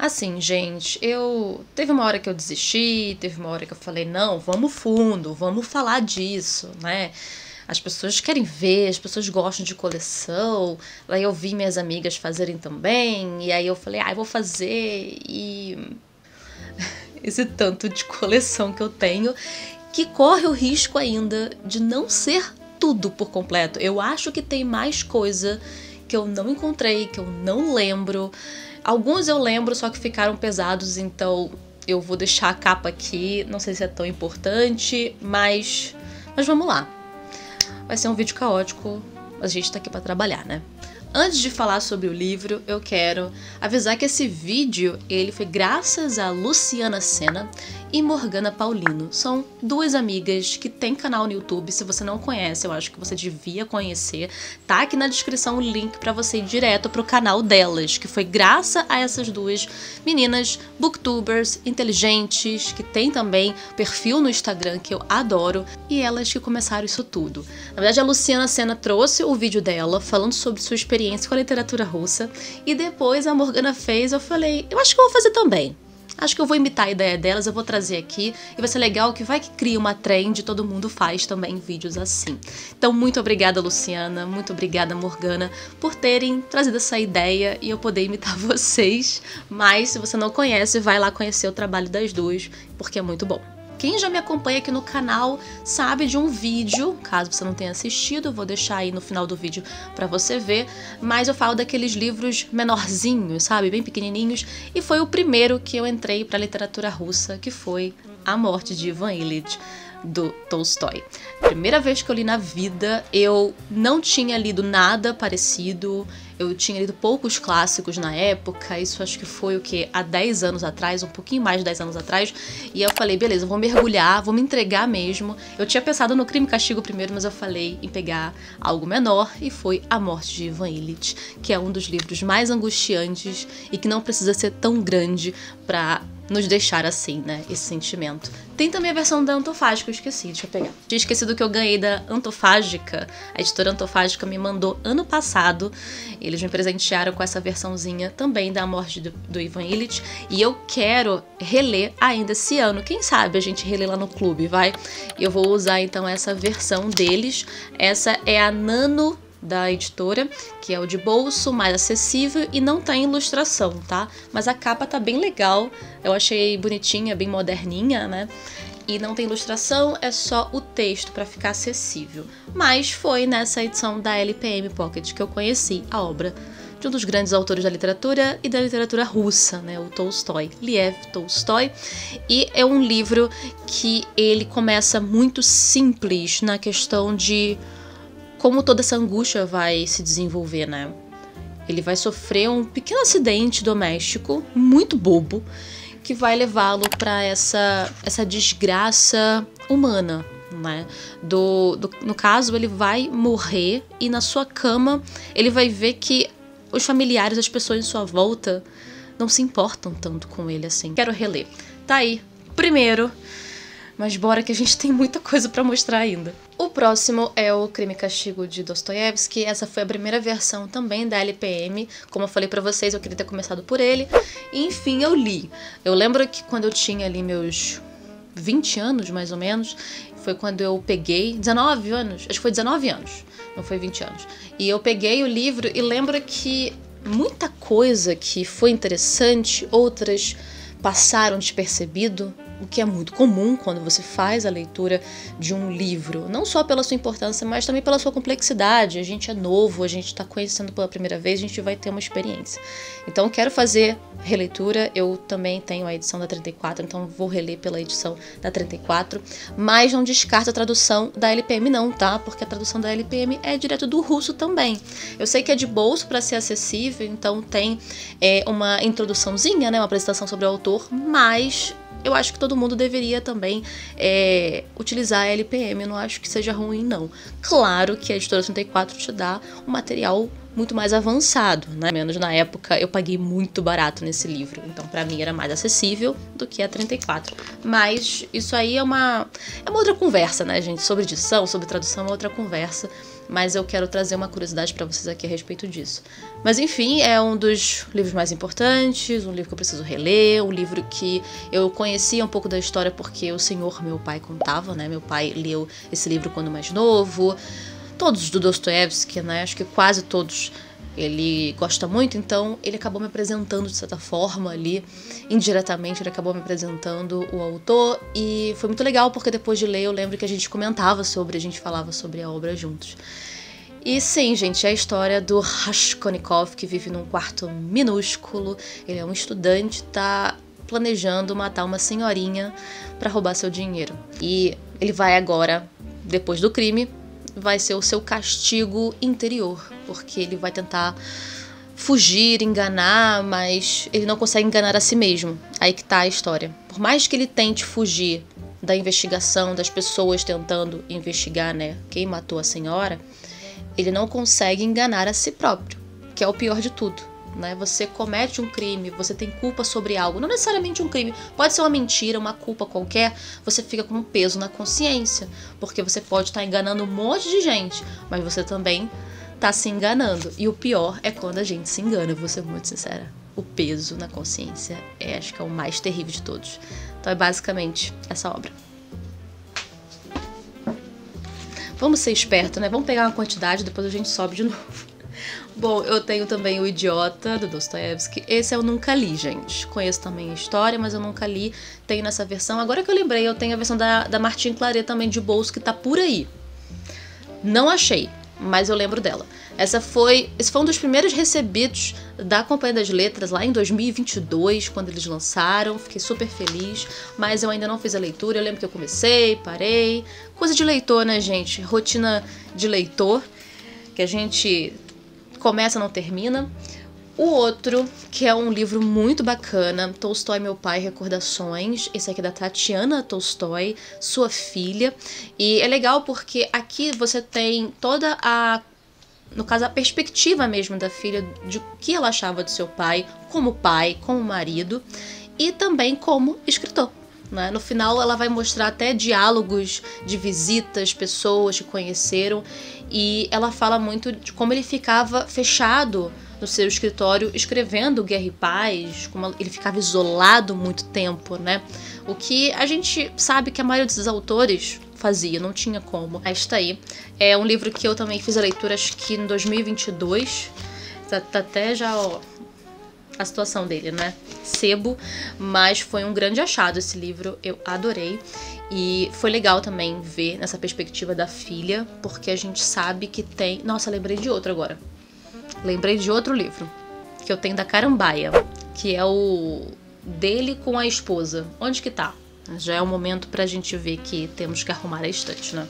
Assim, gente, teve uma hora que eu desisti, teve uma hora que eu falei, não, vamos fundo, vamos falar disso, né? As pessoas querem ver, as pessoas gostam de coleção. Aí eu vi minhas amigas fazerem também, e aí eu falei, eu vou fazer, e esse tanto de coleção que eu tenho, que corre o risco ainda de não ser tudo por completo. Eu acho que tem mais coisa que eu não encontrei, que eu não lembro. Alguns eu lembro, só que ficaram pesados, então eu vou deixar a capa aqui. Não sei se é tão importante, mas vamos lá. Vai ser um vídeo caótico, a gente tá aqui pra trabalhar, né? Antes de falar sobre o livro, eu quero avisar que esse vídeo ele foi graças a Luciana Sena e Morgana Paulino. São duas amigas que têm canal no YouTube. Se você não conhece, eu acho que você devia conhecer. Tá aqui na descrição o link para você ir direto pro canal delas, que foi graças a essas duas meninas booktubers inteligentes, que tem também perfil no Instagram que eu adoro, e elas que começaram isso tudo. Na verdade, a Luciana Sena trouxe o vídeo dela falando sobre sua experiência com a literatura russa, e depois a Morgana fez. Eu falei, eu acho que eu vou fazer também. Acho que eu vou imitar a ideia delas, eu vou trazer aqui, e vai ser legal que vai que cria uma trend, todo mundo faz também vídeos assim. Então, muito obrigada, Luciana, muito obrigada, Morgana, por terem trazido essa ideia e eu poder imitar vocês. Mas, se você não conhece, vai lá conhecer o trabalho das duas, porque é muito bom. Quem já me acompanha aqui no canal sabe de um vídeo, caso você não tenha assistido, eu vou deixar aí no final do vídeo pra você ver, mas eu falo daqueles livros menorzinhos, sabe, bem pequenininhos, e foi o primeiro que eu entrei pra literatura russa, que foi A Morte de Ivan Ilitch, do Tolstói. Primeira vez que eu li na vida, eu não tinha lido nada parecido, eu tinha lido poucos clássicos na época, isso acho que foi o que? Há 10 anos atrás, um pouquinho mais de 10 anos atrás, e eu falei, beleza, eu vou mergulhar, vou me entregar mesmo. Eu tinha pensado no Crime e Castigo primeiro, mas eu falei em pegar algo menor, e foi A Morte de Ivan Ilitch, que é um dos livros mais angustiantes e que não precisa ser tão grande pra nos deixar assim, né, esse sentimento. Tem também a versão da Antofágica, eu esqueci, deixa eu pegar. Tinha esquecido que eu ganhei da Antofágica, a editora Antofágica me mandou ano passado, eles me presentearam com essa versãozinha também da Morte do Ivan Ilitch, e eu quero reler ainda esse ano, quem sabe a gente relê lá no clube, vai? E eu vou usar então essa versão deles, essa é a Nano da editora, que é o de bolso, mais acessível e não tem ilustração, tá? Mas a capa tá bem legal, eu achei bonitinha, bem moderninha, né? E não tem ilustração, é só o texto para ficar acessível. Mas foi nessa edição da LPM Pocket que eu conheci a obra de um dos grandes autores da literatura e da literatura russa, né, o Tolstói, Lev Tolstói, e é um livro que ele começa muito simples na questão de como toda essa angústia vai se desenvolver, né? Ele vai sofrer um pequeno acidente doméstico, muito bobo, que vai levá-lo para essa desgraça humana, né? No caso, ele vai morrer e na sua cama ele vai ver que os familiares, as pessoas em sua volta, não se importam tanto com ele assim. Quero reler. Tá aí, primeiro. Mas bora que a gente tem muita coisa pra mostrar ainda. O próximo é o Crime e Castigo de Dostoiévski. Essa foi a primeira versão também da LPM. Como eu falei pra vocês, eu queria ter começado por ele. E, enfim, eu li. Eu lembro que quando eu tinha ali meus 20 anos, mais ou menos, foi quando eu peguei... 19 anos? Acho que foi 19 anos. Não foi 20 anos. E eu peguei o livro e lembro que muita coisa que foi interessante, outras passaram despercebido, o que é muito comum quando você faz a leitura de um livro, não só pela sua importância, mas também pela sua complexidade. A gente é novo, a gente está conhecendo pela primeira vez, a gente vai ter uma experiência. Então, quero fazer releitura, eu também tenho a edição da 34, então vou reler pela edição da 34, mas não descarto a tradução da LPM não, tá? Porque a tradução da LPM é direto do russo também. Eu sei que é de bolso para ser acessível, então tem uma introduçãozinha, né, uma apresentação sobre o autor, mas eu acho que todo mundo deveria também utilizar a LPM, eu não acho que seja ruim, não. Claro que a editora 34 te dá um material muito mais avançado, né? Menos na época eu paguei muito barato nesse livro, então pra mim era mais acessível do que a 34. Mas isso aí é uma outra conversa, né, gente? Sobre edição, sobre tradução é outra conversa. mas eu quero trazer uma curiosidade para vocês aqui a respeito disso. Mas enfim, é um dos livros mais importantes, um livro que eu preciso reler, um livro que eu conhecia um pouco da história porque o senhor meu pai contava, né? Meu pai leu esse livro quando mais novo. Todos do Dostoiévski, né? Acho que quase todos ele gosta muito, então ele acabou me apresentando de certa forma ali, indiretamente ele acabou me apresentando o autor, e foi muito legal porque depois de ler eu lembro que a gente falava sobre a obra juntos. E sim, gente, é a história do Raskolnikov, que vive num quarto minúsculo, ele é um estudante, tá planejando matar uma senhorinha para roubar seu dinheiro. E ele vai agora, depois do crime, vai ser o seu castigo interior, porque ele vai tentar fugir, enganar, mas ele não consegue enganar a si mesmo. Aí que tá a história. Por mais que ele tente fugir da investigação, das pessoas tentando investigar, né, quem matou a senhora, ele não consegue enganar a si próprio, que é o pior de tudo. Né? Você comete um crime, você tem culpa sobre algo, não necessariamente um crime, pode ser uma mentira, uma culpa qualquer, você fica com um peso na consciência, porque você pode estar enganando um monte de gente, mas você também está se enganando. E o pior é quando a gente se engana, eu vou ser muito sincera. O peso na consciência acho que é o mais terrível de todos. Então é basicamente essa obra. Vamos ser espertos, né? Vamos pegar uma quantidade, depois a gente sobe de novo. Bom, eu tenho também O Idiota, do Dostoiévski. Esse eu nunca li, gente. Conheço também a história, mas eu nunca li. Tenho nessa versão. Agora que eu lembrei, eu tenho a versão da Martine Claret também de bolso, que tá por aí. Não achei, mas eu lembro dela. Esse foi um dos primeiros recebidos da Companhia das Letras, lá em 2022, quando eles lançaram. Fiquei super feliz, mas eu ainda não fiz a leitura. Eu lembro que eu comecei, parei. Coisa de leitor, né, gente? Rotina de leitor, que a gente começa, não termina. O outro, que é um livro muito bacana, Tolstói, Meu Pai, Recordações. Esse aqui é da Tatiana Tolstói, sua filha. E é legal porque aqui você tem toda no caso, a perspectiva mesmo da filha, de o que ela achava do seu pai, como marido, e também como escritor. Né? No final ela vai mostrar até diálogos de visitas, pessoas que conheceram, e ela fala muito de como ele ficava fechado no seu escritório escrevendo Guerra e Paz, como ele ficava isolado muito tempo, né? O que a gente sabe que a maioria desses autores fazia, não tinha como. Esta aí é um livro que eu também fiz a leitura, acho que em 2022, tá até já, ó, a situação dele, né? Sebo, mas foi um grande achado esse livro, eu adorei. E foi legal também ver nessa perspectiva da filha, porque a gente sabe que tem... Nossa, lembrei de outro agora. Lembrei de outro livro, que eu tenho da Carambaia, que é o dele com a esposa. Onde que tá? Já é o momento pra gente ver que temos que arrumar a estante, né?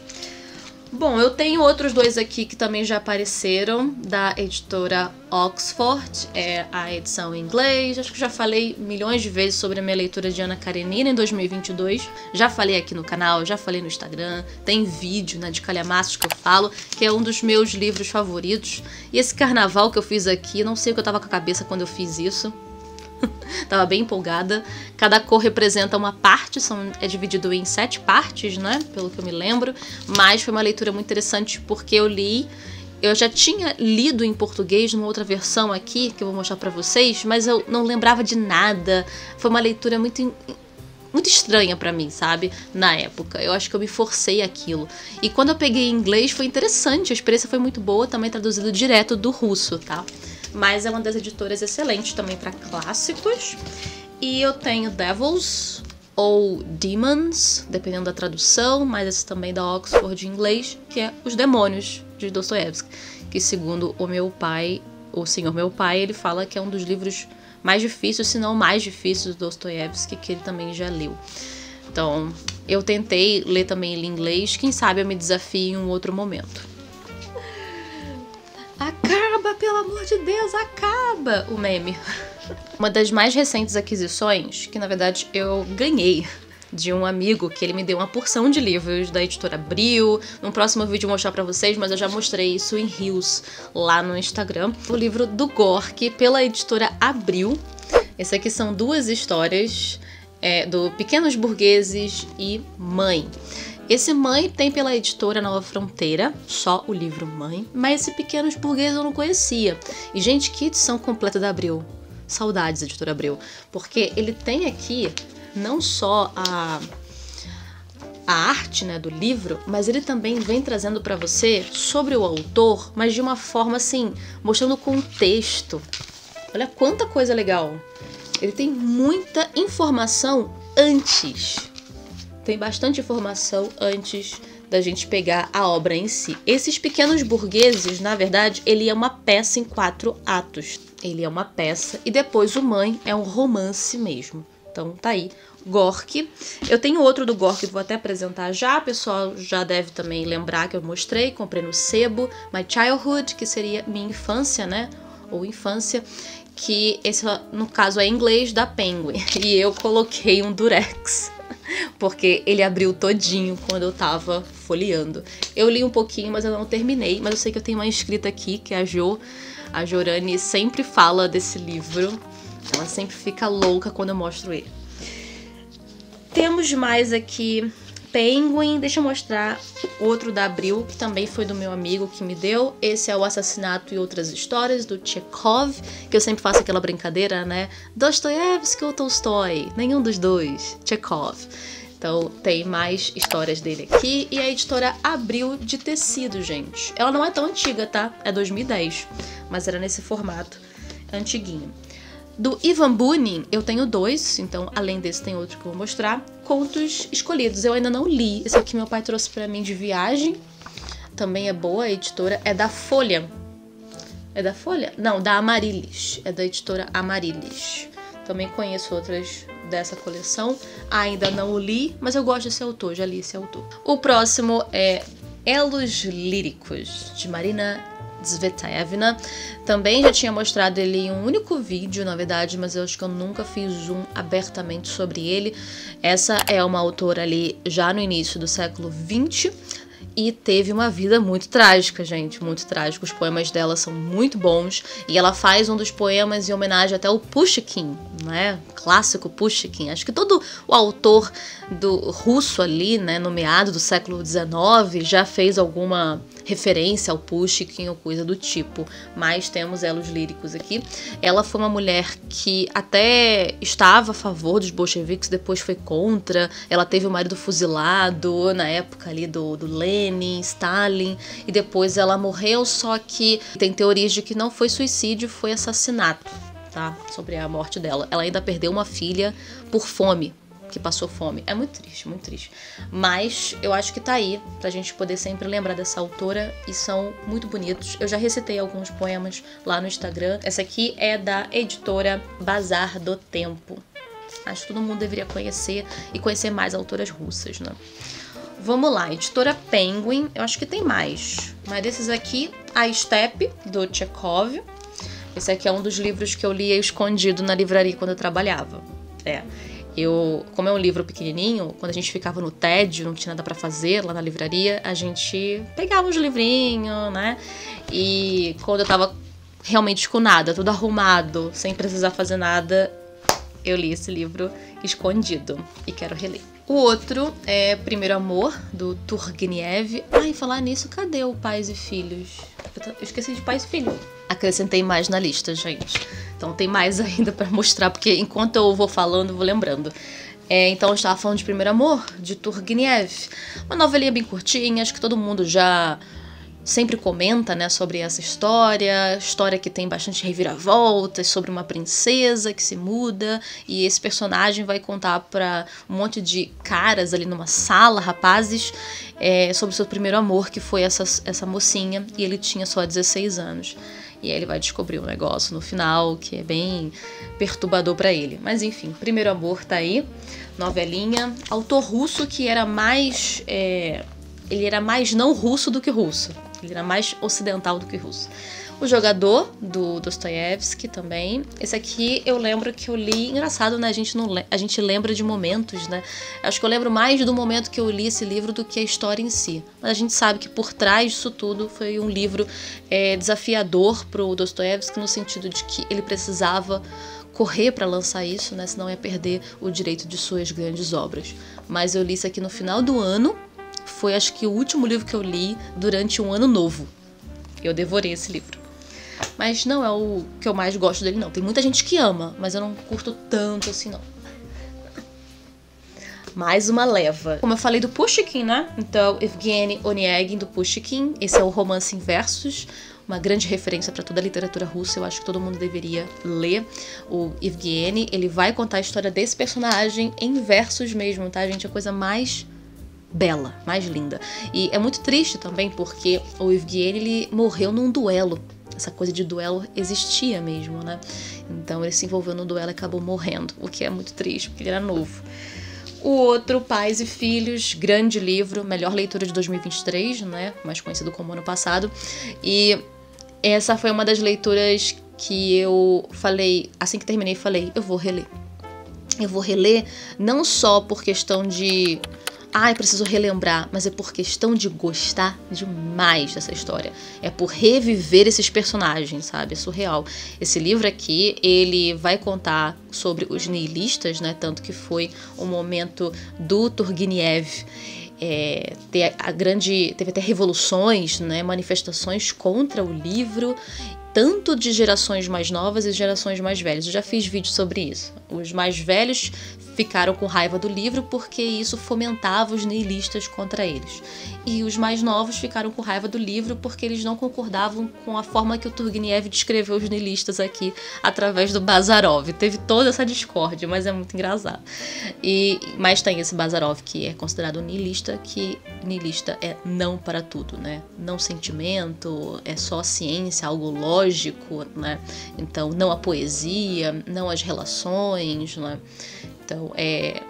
Bom, eu tenho outros dois aqui que também já apareceram, da editora Oxford, é a edição em inglês. Acho que já falei milhões de vezes sobre a minha leitura de Ana Karenina em 2022. Já falei aqui no canal, já falei no Instagram, tem vídeo, né, de calhamaços que eu falo, que é um dos meus livros favoritos. E esse carnaval que eu fiz aqui, não sei o que eu tava com a cabeça quando eu fiz isso. Tava bem empolgada. Cada cor representa uma parte, é dividido em 7 partes, né? Pelo que eu me lembro. Mas foi uma leitura muito interessante porque eu já tinha lido em português numa outra versão aqui, que eu vou mostrar pra vocês, mas eu não lembrava de nada. Foi uma leitura muito estranha pra mim, sabe? Na época. Eu acho que eu me forcei aquilo. E quando eu peguei em inglês foi interessante, a experiência foi muito boa, também traduzido direto do russo, tá? Mas é uma das editoras excelentes também para clássicos. E eu tenho Devils ou Demons, dependendo da tradução, mas esse também da Oxford em inglês, que é Os Demônios, de Dostoiévski, que segundo o senhor meu pai, ele fala que é um dos livros mais difíceis, se não mais difíceis do Dostoiévski, que ele também já leu. Então, eu tentei ler também ele em inglês, quem sabe eu me desafie em um outro momento. Acaba, pelo amor de Deus, acaba! O meme. Uma das mais recentes aquisições, que na verdade eu ganhei de um amigo, que ele me deu uma porção de livros da editora Abril. No próximo vídeo eu vou mostrar pra vocês, mas eu já mostrei isso em Reels lá no Instagram. O livro do Gorky, pela editora Abril. Esse aqui são 2 histórias do Pequenos Burgueses e Mãe. Esse Mãe tem pela editora Nova Fronteira, só o livro Mãe, mas esse Pequenos Burgueses eu não conhecia. E, gente, que edição completa da Abril. Saudades, editora Abril. Porque ele tem aqui não só a arte, né, do livro, mas ele também vem trazendo para você sobre o autor, mas de uma forma assim, mostrando o contexto. Olha quanta coisa legal. Ele tem muita informação antes. Tem bastante informação antes da gente pegar a obra em si. Esses Pequenos Burgueses, na verdade, ele é uma peça em 4 atos. Ele é uma peça e depois o Mãe é um romance mesmo. Então tá aí, Gorky. Eu tenho outro do Gorky que vou até apresentar já. O pessoal já deve também lembrar que eu mostrei. Comprei no sebo My Childhood, que seria minha infância, né? Ou infância. Que esse, no caso, é em inglês da Penguin. E eu coloquei um durex. Porque ele abriu todinho quando eu tava folheando. Eu li um pouquinho, mas eu não terminei. Mas eu sei que eu tenho uma inscrita aqui, que é a Jo. A Jorani sempre fala desse livro. Ela sempre fica louca quando eu mostro ele. Temos mais aqui Penguin. Deixa eu mostrar outro da Abril, que também foi do meu amigo que me deu. Esse é O Assassinato e Outras Histórias, do Chekhov, que eu sempre faço aquela brincadeira, né? Dostoiévski ou Tolstói? Nenhum dos dois. Chekhov. Então tem mais histórias dele aqui. E a editora Abril de tecido, gente. Ela não é tão antiga, tá? É 2010. Mas era nesse formato antiguinho. Do Ivan Bunin, eu tenho 2, então além desse tem outro que eu vou mostrar. Contos Escolhidos, eu ainda não li. Esse aqui meu pai trouxe pra mim de viagem. Também é boa, a editora é da Folha. É da Folha? Não, da Amaryllis. É da editora Amaryllis. Também conheço outras dessa coleção. Ainda não o li, mas eu gosto desse autor, já li esse autor. O próximo é Elos Líricos, de Marina Tsvetaevna. Também já tinha mostrado ele em um único vídeo, na verdade, mas eu acho que eu nunca fiz zoom abertamente sobre ele. Essa é uma autora ali já no início do século XX e teve uma vida muito trágica, gente, muito trágica. Os poemas dela são muito bons e ela faz um dos poemas em homenagem até ao Pushkin, né? Clássico Pushkin. Acho que todo o autor do russo ali, né, no meado do século XIX, já fez alguma referência ao Pushkin ou coisa do tipo, mas temos Elos Líricos aqui. Ela foi uma mulher que até estava a favor dos bolcheviques, depois foi contra. Ela teve o marido fuzilado na época ali do Lenin, Stalin, e depois ela morreu, só que tem teorias de que não foi suicídio, foi assassinato, tá? Sobre a morte dela. Ela ainda perdeu uma filha por fome, que passou fome. É muito triste, muito triste. Mas eu acho que tá aí pra gente poder sempre lembrar dessa autora e são muito bonitos. Eu já recitei alguns poemas lá no Instagram. Essa aqui é da editora Bazar do Tempo. Acho que todo mundo deveria conhecer e conhecer mais autoras russas, né? Vamos lá, editora Penguin. Eu acho que tem mais. Mas desses aqui, A Steppe, do Chekhov. Esse aqui é um dos livros que eu lia escondido na livraria quando eu trabalhava. Como é um livro pequenininho, quando a gente ficava no tédio, não tinha nada pra fazer lá na livraria, a gente pegava uns livrinhos, né? E quando eu tava realmente com nada, tudo arrumado, sem precisar fazer nada, eu li esse livro escondido e quero reler. O outro é Primeiro Amor, do Turgenev. Ai, falar nisso, cadê o Pais e Filhos? Eu esqueci de Pais e Filhos. Acrescentei mais na lista, gente. Então tem mais ainda pra mostrar, porque enquanto eu vou falando, eu vou lembrando. Então eu estava falando de Primeiro Amor, de Turgenev. Uma novelinha bem curtinha, acho que todo mundo já sempre comenta, né, sobre essa história que tem bastante reviravoltas, sobre uma princesa que se muda, e esse personagem vai contar para um monte de caras ali numa sala, rapazes, sobre o seu primeiro amor, que foi essa mocinha, e ele tinha só 16 anos. E aí ele vai descobrir um negócio no final que é bem perturbador pra ele. Mas enfim, Primeiro Amor tá aí, novelinha. Autor russo que era mais... ele era mais não russo do que russo. Ele era mais ocidental do que russo. O Jogador, do Dostoiévski também. Esse aqui eu lembro que eu li... Engraçado, né? A gente lembra de momentos, né? Acho que eu lembro mais do momento que eu li esse livro do que a história em si. Mas a gente sabe que por trás disso tudo foi um livro desafiador pro Dostoiévski, no sentido de que ele precisava correr para lançar isso, né? Senão ia perder o direito de suas grandes obras. Mas eu li isso aqui no final do ano, foi, acho que, o último livro que eu li durante um ano novo. Eu devorei esse livro. Mas não é o que eu mais gosto dele, não. Tem muita gente que ama, mas eu não curto tanto assim, não. Mais uma leva. Como eu falei do Pushkin, né? Então, Evgeny Onegin, do Pushkin. Esse é o romance em versos. Uma grande referência para toda a literatura russa. Eu acho que todo mundo deveria ler. O Evgeny, ele vai contar a história desse personagem em versos mesmo, tá, gente? A coisa mais bela, mais linda. E é muito triste também, porque o Evgeny, ele morreu num duelo. Essa coisa de duelo existia mesmo, né? Então ele se envolveu no duelo e acabou morrendo, o que é muito triste, porque ele era novo. O outro, Pais e Filhos, grande livro, melhor leitura de 2023, né? Mais conhecido como ano passado. E essa foi uma das leituras que eu falei, assim que terminei, falei, eu vou reler. Eu vou reler não só por questão de... preciso relembrar, mas é por questão de gostar demais dessa história. É por reviver esses personagens, sabe? É surreal. Esse livro aqui, ele vai contar sobre os nihilistas, né? Tanto que foi o momento do Turgenev. Teve até revoluções, né? Manifestações contra o livro, tanto de gerações mais novas e gerações mais velhas. Eu já fiz vídeo sobre isso. Os mais velhos ficaram com raiva do livro porque isso fomentava os nihilistas contra eles. E os mais novos ficaram com raiva do livro porque eles não concordavam com a forma que o Turgenev descreveu os nihilistas aqui através do Bazarov. Teve toda essa discórdia, mas é muito engraçado. Mas tem esse Bazarov que é considerado um niilista, que niilista é não para tudo, né? Não sentimento, é só ciência, algo lógico, né? Então, não a poesia, não as relações, né? Então, é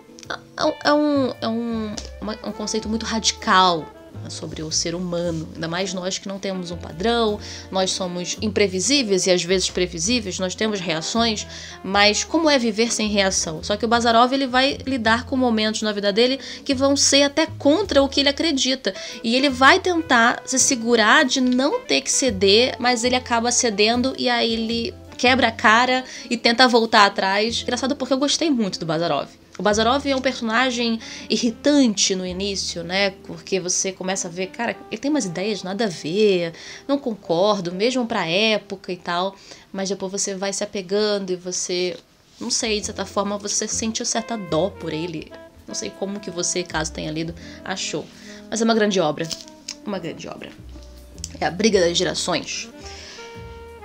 um conceito muito radical sobre o ser humano, ainda mais nós que não temos um padrão, nós somos imprevisíveis e às vezes previsíveis, nós temos reações, mas como é viver sem reação? Só que o Bazarov, ele vai lidar com momentos na vida dele que vão ser até contra o que ele acredita, e ele vai tentar se segurar de não ter que ceder, mas ele acaba cedendo e aí ele quebra a cara e tenta voltar atrás. Engraçado porque eu gostei muito do Bazarov. O Bazarov é um personagem irritante no início, né? Porque você começa a ver, cara, ele tem umas ideias nada a ver, não concordo, mesmo pra época e tal. Mas depois você vai se apegando e você, não sei, de certa forma você sente certa dó por ele. Não sei como que você, caso tenha lido, achou. Mas é uma grande obra. Uma grande obra. É a Briga das Gerações.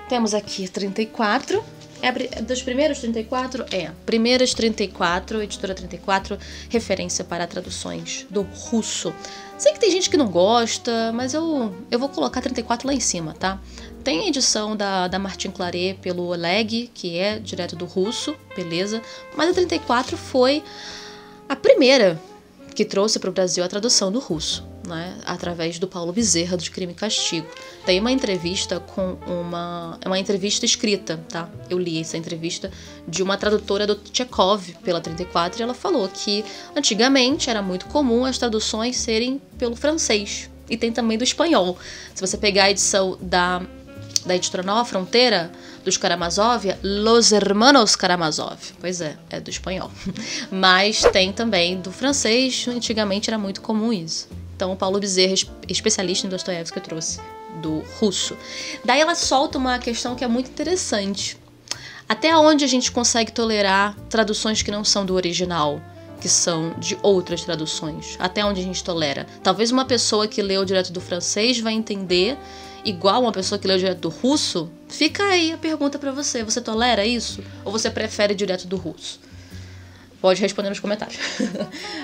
Temos aqui 34. É dos primeiros 34? Primeiras 34, editora 34, referência para traduções do russo. Sei que tem gente que não gosta, mas eu vou colocar 34 lá em cima, tá? Tem a edição da Martin Claret pelo Oleg, que é direto do russo, beleza? Mas a 34 foi a primeira que trouxe para o Brasil a tradução do russo, né, através do Paulo Bezerra, do Crime e Castigo. Tem uma entrevista uma entrevista escrita, tá? Eu li essa entrevista de uma tradutora do Tchekov pela 34 e ela falou que antigamente era muito comum as traduções serem pelo francês e tem também do espanhol. Se você pegar a edição da editora Nova Fronteira, dos Karamazov, Los Hermanos Karamazov. Pois é do espanhol. Mas tem também do francês, antigamente era muito comum isso. Então o Paulo Bezerra, especialista em Dostoiévski, trouxe do russo. Daí ela solta uma questão que é muito interessante. Até onde a gente consegue tolerar traduções que não são do original, que são de outras traduções? Até onde a gente tolera? Talvez uma pessoa que leu direto do francês vai entender igual uma pessoa que leu direto do russo. Fica aí a pergunta pra você. Você tolera isso? Ou você prefere direto do russo? Pode responder nos comentários.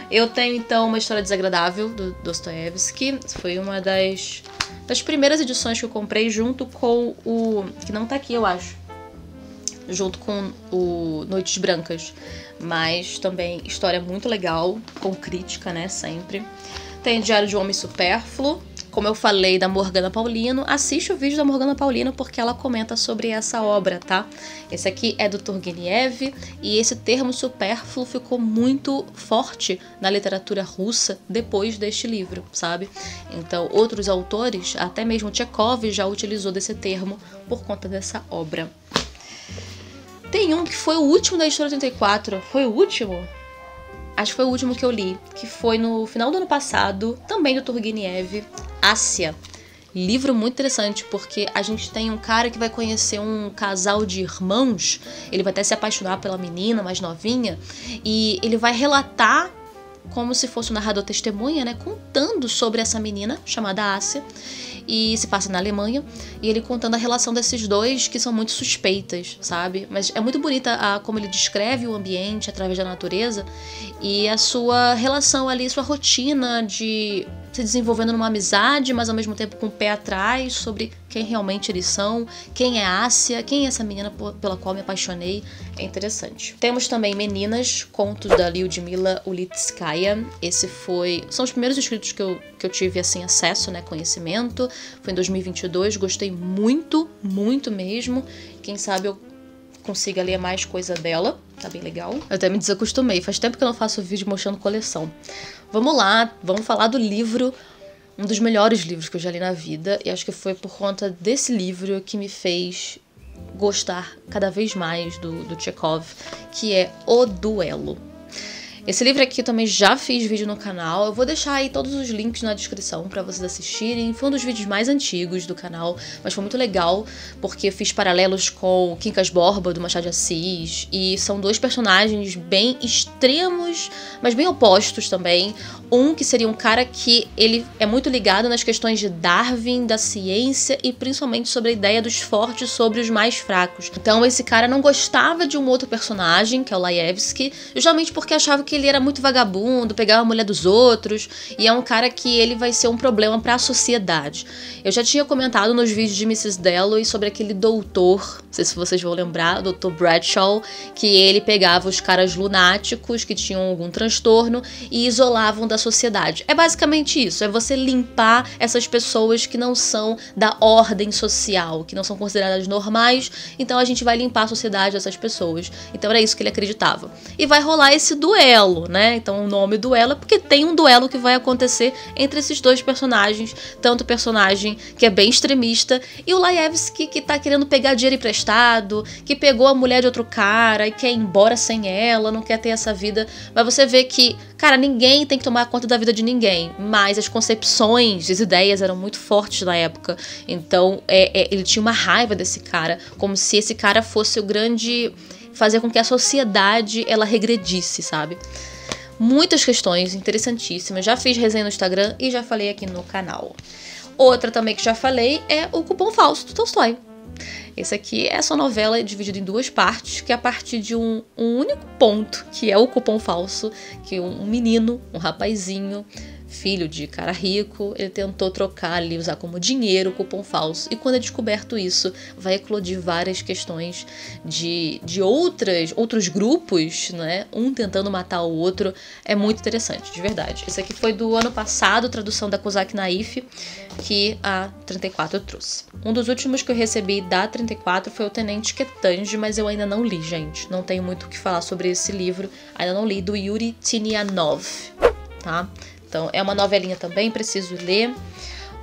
Eu tenho, então, Uma História Desagradável, do Dostoiévski. Foi uma das primeiras edições que eu comprei junto com o... que não tá aqui, eu acho. Junto com o Noites Brancas. Mas também história muito legal, com crítica, né, sempre. Tem Diário de um Homem Supérfluo. Como eu falei da Morgana Paulino, assiste o vídeo da Morgana Paulino porque ela comenta sobre essa obra, tá? Esse aqui é do Turgenev e esse termo supérfluo ficou muito forte na literatura russa depois deste livro, sabe? Então, outros autores, até mesmo Tchekov, já utilizou desse termo por conta dessa obra. Tem um que foi o último da editora 34. Foi o último? acho que foi o último que eu li, que foi no final do ano passado, também do Turgenev, Assia. Livro muito interessante, porque a gente tem um cara que vai conhecer um casal de irmãos, ele vai até se apaixonar pela menina mais novinha, e ele vai relatar como se fosse um narrador testemunha, né, contando sobre essa menina chamada Assia, e se passa na Alemanha, e ele contando a relação desses dois que são muito suspeitas, sabe? Mas é muito bonita como ele descreve o ambiente através da natureza e a sua relação ali, sua rotina de se desenvolvendo numa amizade, mas ao mesmo tempo com o pé atrás sobre quem realmente eles são, quem é Assia, quem é essa menina pela qual me apaixonei. É interessante. Temos também Meninas, contos da Lyudmila Ulitskaya. São os primeiros escritos que eu tive assim acesso, né, conhecimento. Foi em 2022, gostei muito, muito mesmo. Quem sabe eu consiga ler mais coisa dela, tá bem legal. Eu até me desacostumei, faz tempo que eu não faço vídeo mostrando coleção. Vamos lá, vamos falar do livro, um dos melhores livros que eu já li na vida, e acho que foi por conta desse livro que me fez gostar cada vez mais do Chekhov, que é O Duelo. Esse livro aqui eu também já fiz vídeo no canal, eu vou deixar aí todos os links na descrição pra vocês assistirem. Foi um dos vídeos mais antigos do canal, mas foi muito legal, porque eu fiz paralelos com o Quincas Borba, do Machado de Assis, e são dois personagens bem extremos, mas bem opostos também. Um que seria um cara que ele é muito ligado nas questões de Darwin, da ciência, e principalmente sobre a ideia dos fortes sobre os mais fracos. Então esse cara não gostava de um outro personagem, que é o Laevsky, justamente porque achava que ele era muito vagabundo, pegava a mulher dos outros, e é um cara que ele vai ser um problema para a sociedade. Eu já tinha comentado nos vídeos de Mrs. Dalloway sobre aquele doutor, não sei se vocês vão lembrar, o Dr. Bradshaw, que ele pegava os caras lunáticos que tinham algum transtorno e isolavam da sociedade. É basicamente isso, é você limpar essas pessoas que não são da ordem social, que não são consideradas normais, então a gente vai limpar a sociedade dessas pessoas. Então era isso que ele acreditava. E vai rolar esse duelo, né? Então o nome duelo é porque tem um duelo que vai acontecer entre esses dois personagens, tanto o personagem que é bem extremista e o Laevsky que tá querendo pegar dinheiro emprestado, que pegou a mulher de outro cara e quer ir embora sem ela, não quer ter essa vida. Mas você vê que, cara, ninguém tem que tomar conta da vida de ninguém, mas as concepções, as ideias eram muito fortes na época. Então ele tinha uma raiva desse cara, como se esse cara fosse o grande fazer com que a sociedade ela regredisse, sabe? Muitas questões interessantíssimas. Já fiz resenha no Instagram e já falei aqui no canal. Outra também que já falei é O Cupom Falso, do Tolstói. Esse aqui é essa novela dividida em duas partes, que é a partir de um único ponto, que é o cupom falso, que um menino, um rapazinho, filho de cara rico, ele tentou trocar ali, usar como dinheiro o cupom falso. E quando é descoberto isso, vai eclodir várias questões de outros grupos, né? Um tentando matar o outro. É muito interessante, de verdade. Esse aqui foi do ano passado, tradução da Kozak Naif, que a 34 eu trouxe. Um dos últimos que eu recebi da 34 foi o Tenente Ketanji, mas eu ainda não li, gente. Não tenho muito o que falar sobre esse livro. Ainda não li, do Yuri Tinianov, tá? Então, é uma novelinha também, preciso ler.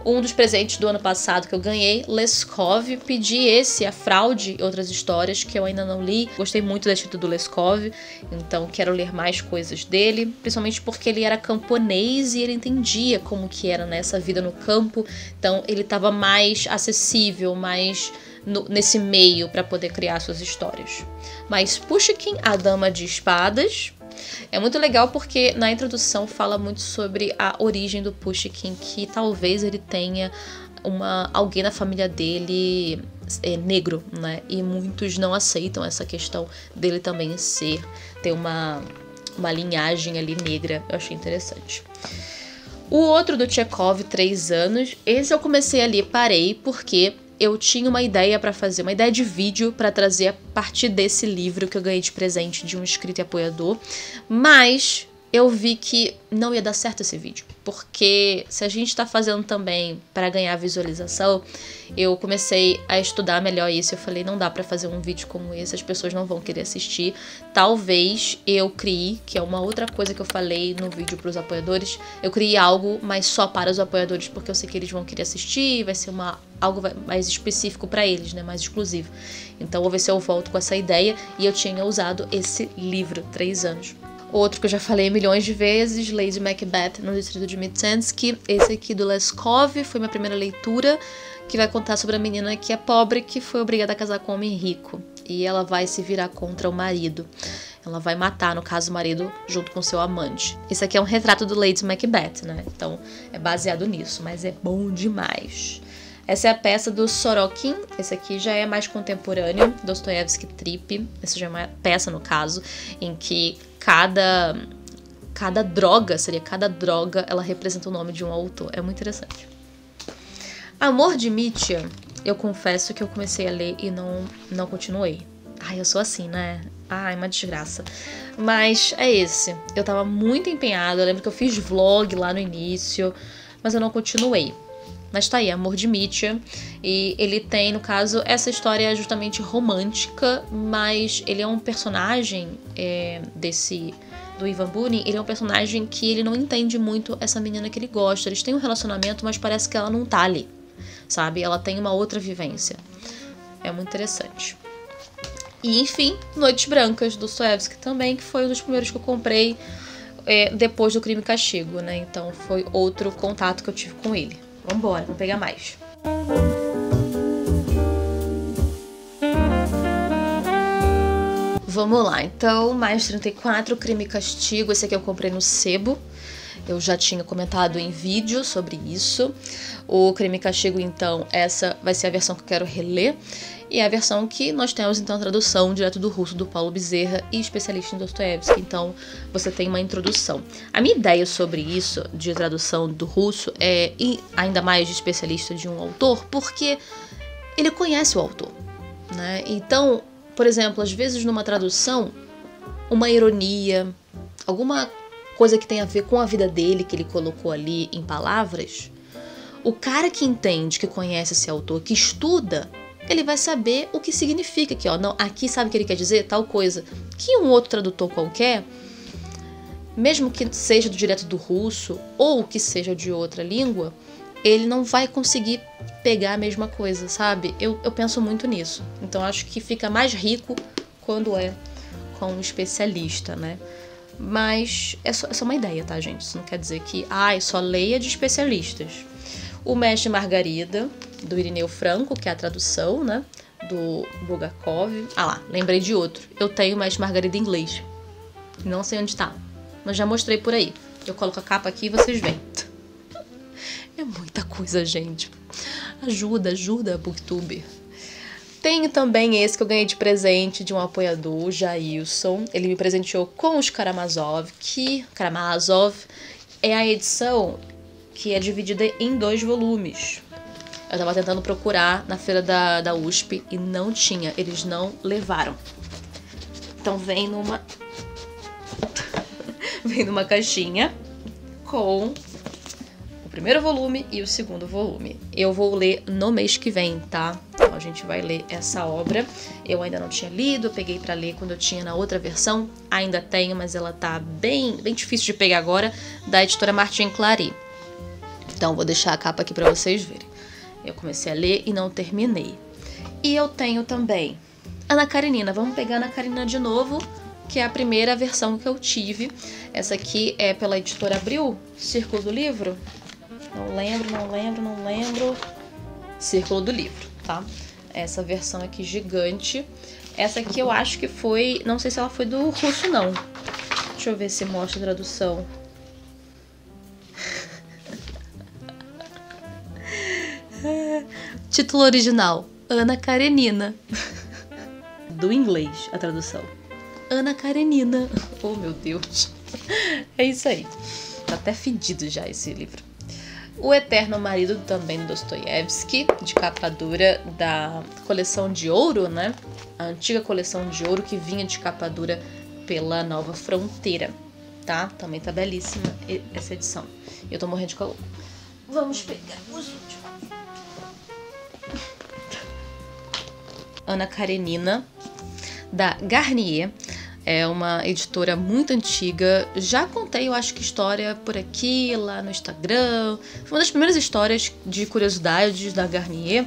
Um dos presentes do ano passado que eu ganhei, Leskov, pedi esse, A Fraude e Outras Histórias, que eu ainda não li. Gostei muito da escrita do Leskov, então quero ler mais coisas dele, principalmente porque ele era camponês e ele entendia como que era, né, essa vida no campo. Então, ele estava mais acessível, mais nesse meio para poder criar suas histórias. Mas Pushkin, A Dama de Espadas, é muito legal porque na introdução fala muito sobre a origem do Pushkin, que talvez ele tenha alguém na família dele negro, né? E muitos não aceitam essa questão dele também ter uma linhagem ali negra. Eu achei interessante. O outro do Chekhov, 3 anos, esse eu comecei ali, parei porque eu tinha uma ideia para fazer, uma ideia de vídeo para trazer a partir desse livro que eu ganhei de presente de um inscrito e apoiador, mas eu vi que não ia dar certo esse vídeo, porque se a gente tá fazendo também para ganhar visualização, eu comecei a estudar melhor isso, eu falei, não dá para fazer um vídeo como esse, as pessoas não vão querer assistir, talvez eu crie, que é uma outra coisa que eu falei no vídeo pros apoiadores, eu criei algo, mas só para os apoiadores, porque eu sei que eles vão querer assistir, vai ser algo mais específico para eles, né, mais exclusivo. Então vou ver se eu volto com essa ideia, e eu tinha usado esse livro, 3 anos. Outro que eu já falei milhões de vezes, Lady Macbeth no Distrito de Mtsensk. Esse aqui do Leskov foi minha primeira leitura, que vai contar sobre a menina que é pobre, que foi obrigada a casar com um homem rico. E ela vai se virar contra o marido. Ela vai matar, no caso, o marido junto com seu amante. Esse aqui é um retrato do Lady Macbeth, né? Então é baseado nisso, mas é bom demais. Essa é a peça do Sorokin. Esse aqui já é mais contemporâneo, Dostoiévski Trip. Essa já é uma peça, no caso, em que cada droga, ela representa o nome de um autor. É muito interessante. Amor de Mitya, eu confesso que eu comecei a ler e não continuei. Ai, eu sou assim, né? Ai, uma desgraça. Mas é esse. Eu tava muito empenhada, eu lembro que eu fiz vlog lá no início, mas eu não continuei. Mas tá aí, Amor de Mitya. E ele tem, no caso, essa história justamente romântica, mas ele é um personagem do Ivan Bunin, ele é um personagem que ele não entende muito essa menina que ele gosta. Eles têm um relacionamento, mas parece que ela não tá ali, sabe? Ela tem uma outra vivência. É muito interessante. E, enfim, Noites Brancas, do Dostoiévski também, que foi um dos primeiros que eu comprei depois do Crime e Castigo, né? Então foi outro contato que eu tive com ele. Vambora, vamos pegar mais. Vamos lá, então, mais 34, Crime e Castigo. Esse aqui eu comprei no Sebo. Eu já tinha comentado em vídeo sobre isso. O Crime e Castigo, então, essa vai ser a versão que eu quero reler. E é a versão que nós temos, então, a tradução direto do russo do Paulo Bezerra e especialista em Dostoiévski. Então, você tem uma introdução. A minha ideia sobre isso, de tradução do russo, e ainda mais de especialista de um autor, porque ele conhece o autor, né? Então, por exemplo, às vezes numa tradução, uma ironia, alguma coisa que tem a ver com a vida dele, que ele colocou ali em palavras, o cara que entende, que conhece esse autor, que estuda, ele vai saber o que significa aqui, ó. Não, aqui sabe o que ele quer dizer? Tal coisa. Que um outro tradutor qualquer, mesmo que seja direto do russo ou que seja de outra língua, ele não vai conseguir pegar a mesma coisa, sabe? Eu penso muito nisso. Então acho que fica mais rico quando é com um especialista, né? Mas é só uma ideia, tá, gente? Isso não quer dizer que, só leia de especialistas. O Mestre Margarida, do Irineu Franco, que é a tradução, né, do Bulgakov. Lá, lembrei de outro. Eu tenho o Mestre Margarida em inglês. Não sei onde tá, mas já mostrei por aí. Eu coloco a capa aqui e vocês veem. É muita coisa, gente. Ajuda, Booktube. Tenho também esse que eu ganhei de presente de um apoiador, o Jailson. Ele me presenteou com os Karamazov, que Karamazov é a edição que é dividida em 2 volumes. Eu tava tentando procurar na feira da USP e não tinha, eles não levaram. Então vem numa caixinha com o primeiro volume e o segundo volume. Eu vou ler no mês que vem, tá? Então a gente vai ler essa obra. Eu ainda não tinha lido, eu peguei pra ler quando eu tinha na outra versão. Ainda tenho, mas ela tá bem difícil de pegar agora, da editora Martin Clary. Então vou deixar a capa aqui pra vocês verem. Eu comecei a ler e não terminei. E eu tenho também Ana Karenina. Vamos pegar Ana Karenina de novo, que é a primeira versão que eu tive. Essa aqui é pela editora Abril, Círculo do Livro. Não lembro. Círculo do Livro, tá? Essa versão aqui gigante. Essa aqui eu acho que foi... Não sei se ela foi do russo, não. Deixa eu ver se mostra a tradução. Título original: Ana Karenina. Do inglês, a tradução. Ana Karenina. Oh, meu Deus. É isso aí. Tá até fedido já esse livro. O Eterno Marido, também do Dostoiévski, de capa dura, da coleção de ouro, né? A antiga coleção de ouro que vinha de capa dura pela Nova Fronteira, tá? Também tá belíssima essa edição. Eu tô morrendo de calor. Vamos pegar os últimos. Ana Karenina, da Garnier. É uma editora muito antiga. Já contei, eu acho que história por aqui, lá no Instagram. Foi uma das primeiras histórias de curiosidades da Garnier.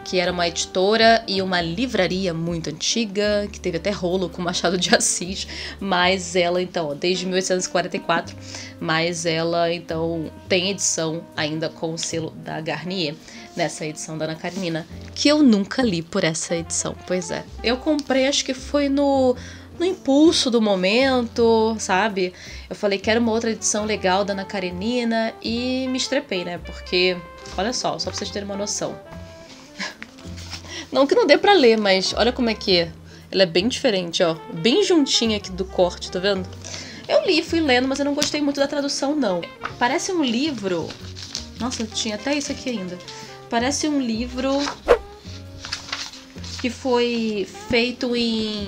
que era uma editora e uma livraria muito antiga, que teve até rolo com Machado de Assis, mas ela então, ó, desde 1844, mas ela então tem edição ainda com o selo da Garnier, nessa edição da Ana Karenina, que eu nunca li por essa edição. Pois é, eu comprei, acho que foi no impulso do momento, sabe? Eu falei, quero uma outra edição legal da Ana Karenina e me estrepei, né? Porque, olha só pra vocês terem uma noção. Não que não dê pra ler, mas olha como é que é. Ela é bem diferente, ó. Bem juntinha aqui do corte, tá vendo? Eu li, fui lendo, mas eu não gostei muito da tradução, não. Parece um livro... Nossa, tinha até isso aqui ainda. Parece um livro que foi feito em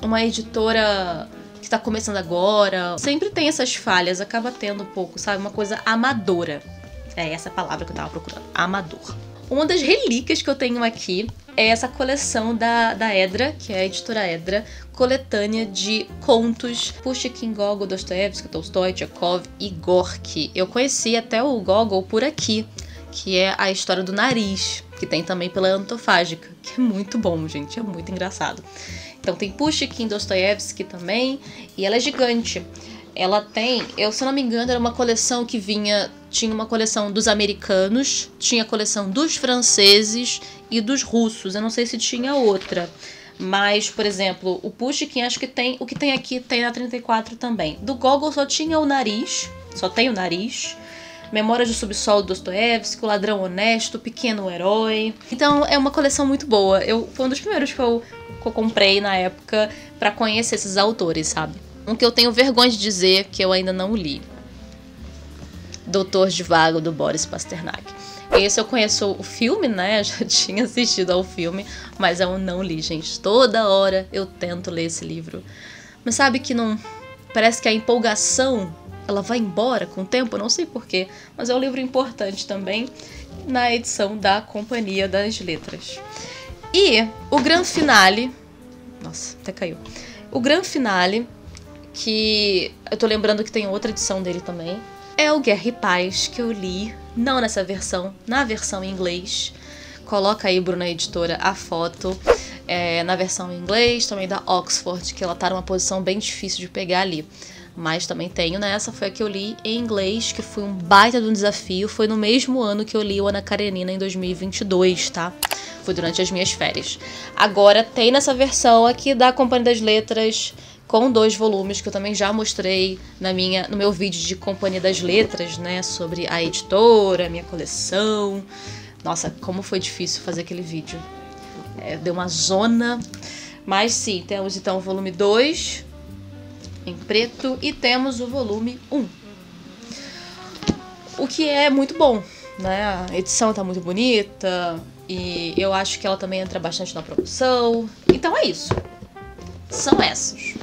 uma editora que tá começando agora. Sempre tem essas falhas, acaba tendo um pouco, sabe? Uma coisa amadora. É essa palavra que eu tava procurando. Amador. Uma das relíquias que eu tenho aqui é essa coleção da Edra, que é a editora Edra, coletânea de contos Pushkin, Gogol, Dostoiévski, Tolstói, Tchekov e Gorky. Eu conheci até o Gogol por aqui, que é a história do nariz, que tem também pela Antofágica, que é muito bom, gente, é muito engraçado. Então tem Pushkin, Dostoiévski também, e ela é gigante. Ela tem, se eu não me engano, era uma coleção que tinha uma coleção dos americanos, tinha a coleção dos franceses e dos russos. Eu não sei se tinha outra. Mas, por exemplo, o Pushkin, acho que tem, o que tem aqui tem na 34 também. Do Gogol só tinha o nariz, só tem o nariz. Memórias do Subsolo, Dostoiévski, O Ladrão Honesto, O Pequeno Herói. Então é uma coleção muito boa. Foi um dos primeiros que eu comprei na época pra conhecer esses autores, sabe? Um que eu tenho vergonha de dizer que eu ainda não li. Doutor Zhivago, do Boris Pasternak. Esse eu conheço o filme, né? Eu já tinha assistido ao filme, mas eu não li, gente. Toda hora eu tento ler esse livro. Mas sabe que não... Parece que a empolgação, ela vai embora com o tempo, eu não sei porquê. Mas é um livro importante também na edição da Companhia das Letras. E o Gran Finale... Nossa, até caiu. O Gran Finale, que eu tô lembrando que tem outra edição dele também, é o Guerra e Paz, que eu li, não nessa versão, na versão em inglês. Coloca aí, Bruna, editora, a foto. Na versão em inglês, também da Oxford, que ela tá numa posição bem difícil de pegar ali. Mas também tenho nessa, foi a que eu li em inglês, que foi um baita de um desafio. Foi no mesmo ano que eu li o Ana Karenina, em 2022, tá? Foi durante as minhas férias. Agora tem nessa versão aqui da Companhia das Letras, com 2 volumes, que eu também já mostrei no meu vídeo de Companhia das Letras, né, sobre a editora, minha coleção. Nossa, como foi difícil fazer aquele vídeo. Deu uma zona. Mas sim, temos então o volume 2, em preto, e temos o volume 1. O que é muito bom, né? A edição tá muito bonita, e eu acho que ela também entra bastante na promoção. Então é isso. São essas.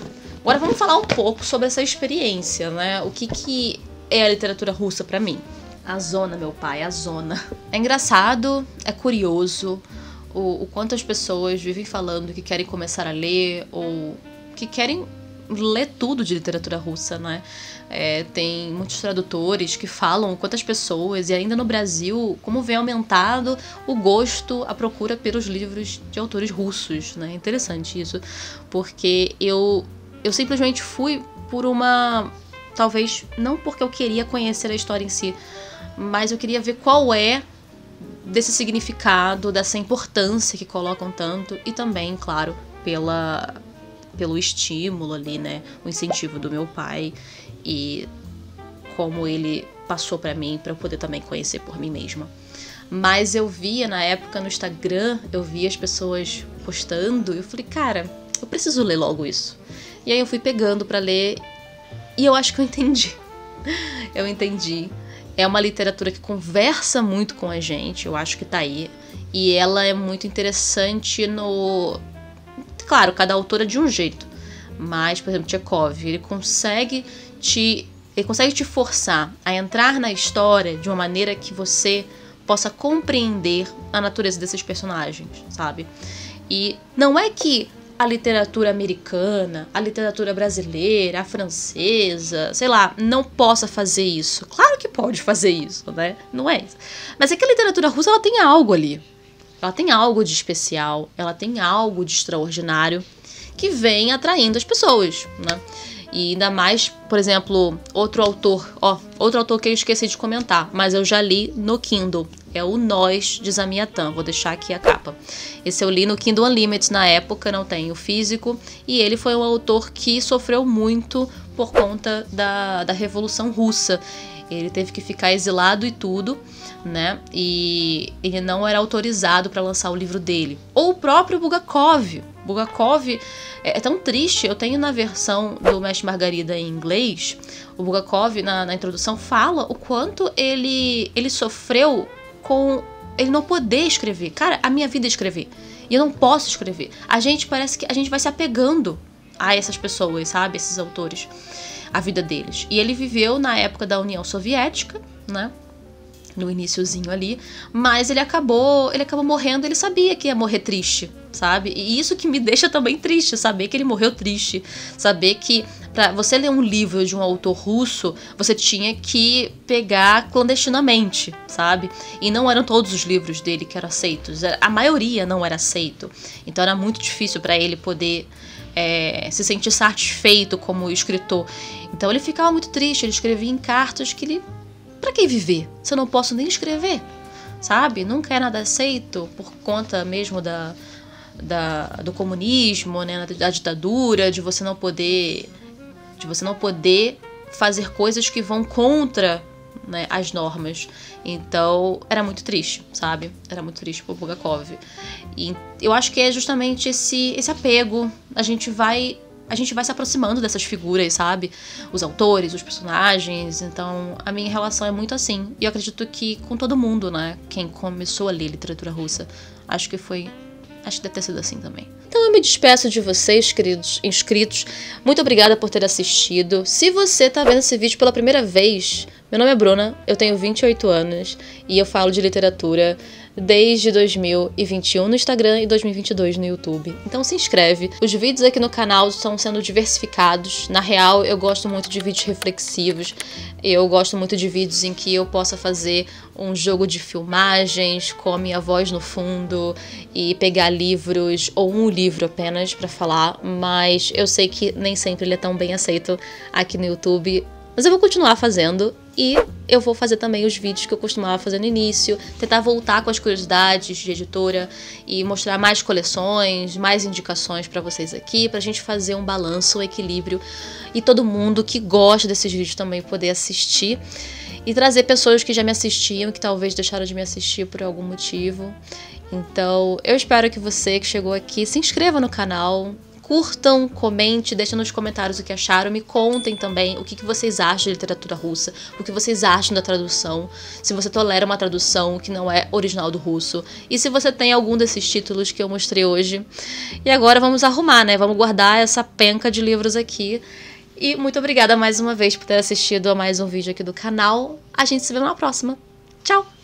Agora vamos falar um pouco sobre essa experiência, né? O que é a literatura russa pra mim? A zona, meu pai, a zona. É engraçado, é curioso o quanto as pessoas vivem falando que querem começar a ler ou que querem ler tudo de literatura russa, né? Tem muitos tradutores que falam quantas pessoas, e ainda no Brasil, como vem aumentado o gosto, a procura pelos livros de autores russos, né? Interessante isso, porque eu simplesmente fui por uma... Talvez não porque eu queria conhecer a história em si, mas eu queria ver qual é desse significado, dessa importância que colocam tanto, e também, claro, pelo estímulo ali, né? O incentivo do meu pai e como ele passou pra mim, pra eu poder também conhecer por mim mesma. Mas eu via na época no Instagram, eu via as pessoas postando, e eu falei, cara, eu preciso ler logo isso. E aí eu fui pegando pra ler, e eu acho que eu entendi. Eu entendi. É uma literatura que conversa muito com a gente, eu acho que tá aí. E ela é muito interessante no... Claro, cada autor é de um jeito. Mas, por exemplo, Tchekov, ele consegue te forçar a entrar na história de uma maneira que você possa compreender a natureza desses personagens, sabe? E não é que a literatura americana, a literatura brasileira, a francesa, sei lá, não possa fazer isso. Claro que pode fazer isso, né? Não é isso. Mas é que a literatura russa, ela tem algo ali. ela tem algo de especial, ela tem algo de extraordinário que vem atraindo as pessoas, né? E ainda mais, por exemplo, outro autor que eu esqueci de comentar, mas eu já li no Kindle, é o Nós, de Zamyatin. Vou deixar aqui a capa. Esse eu li no Kindle Unlimited na época, não tenho físico, e ele foi um autor que sofreu muito por conta da Revolução Russa. Ele teve que ficar exilado e tudo, né? E ele não era autorizado para lançar o livro dele. Ou o próprio Bulgakov. Bulgakov é tão triste. Eu tenho na versão do Mestre Margarida em inglês, o Bulgakov, na introdução, fala o quanto ele sofreu com ele não poder escrever. Cara, a minha vida é escrever. E eu não posso escrever. Parece que a gente vai se apegando a essas pessoas, sabe? Esses autores. A vida deles. E ele viveu na época da União Soviética, né? No iniciozinho ali, mas ele acabou morrendo, ele sabia que ia morrer triste, sabe? E isso que me deixa também triste, saber que ele morreu triste, saber que pra você ler um livro de um autor russo, você tinha que pegar clandestinamente, sabe? E não eram todos os livros dele que eram aceitos, a maioria não era aceito, então era muito difícil para ele poder se sentir satisfeito como escritor. Então ele ficava muito triste, ele escrevia em cartas que ele... Pra que viver? Se eu não posso nem escrever, sabe? Nunca é nada aceito por conta mesmo do comunismo, né? Da ditadura, de você não poder fazer coisas que vão contra, né, as normas. Então, era muito triste, sabe? Era muito triste pro Bulgakov. E eu acho que é justamente esse apego. A gente vai se aproximando dessas figuras, sabe? Os autores, os personagens. Então, a minha relação é muito assim. E eu acredito que com todo mundo, né? Quem começou a ler literatura russa. Acho que deve ter sido assim também. Então eu me despeço de vocês, queridos inscritos. Muito obrigada por ter assistido. Se você tá vendo esse vídeo pela primeira vez, meu nome é Bruna, eu tenho 28 anos e eu falo de literatura desde 2021 no Instagram e 2022 no YouTube. Então se inscreve. Os vídeos aqui no canal estão sendo diversificados. Na real, eu gosto muito de vídeos reflexivos. Eu gosto muito de vídeos em que eu possa fazer um jogo de filmagens com a minha voz no fundo e pegar livros ou um livro apenas para falar, mas eu sei que nem sempre ele é tão bem aceito aqui no YouTube. Mas eu vou continuar fazendo e eu vou fazer também os vídeos que eu costumava fazer no início, tentar voltar com as curiosidades de editora e mostrar mais coleções, mais indicações pra vocês aqui, pra gente fazer um balanço, um equilíbrio e todo mundo que gosta desses vídeos também poder assistir e trazer pessoas que já me assistiam, que talvez deixaram de me assistir por algum motivo. Então, eu espero que você que chegou aqui se inscreva no canal, curtam, comente, deixem nos comentários o que acharam, me contem também o que vocês acham de literatura russa, o que vocês acham da tradução, se você tolera uma tradução que não é original do russo, e se você tem algum desses títulos que eu mostrei hoje. E agora vamos arrumar, né? Vamos guardar essa penca de livros aqui. E muito obrigada mais uma vez por ter assistido a mais um vídeo aqui do canal. A gente se vê na próxima. Tchau!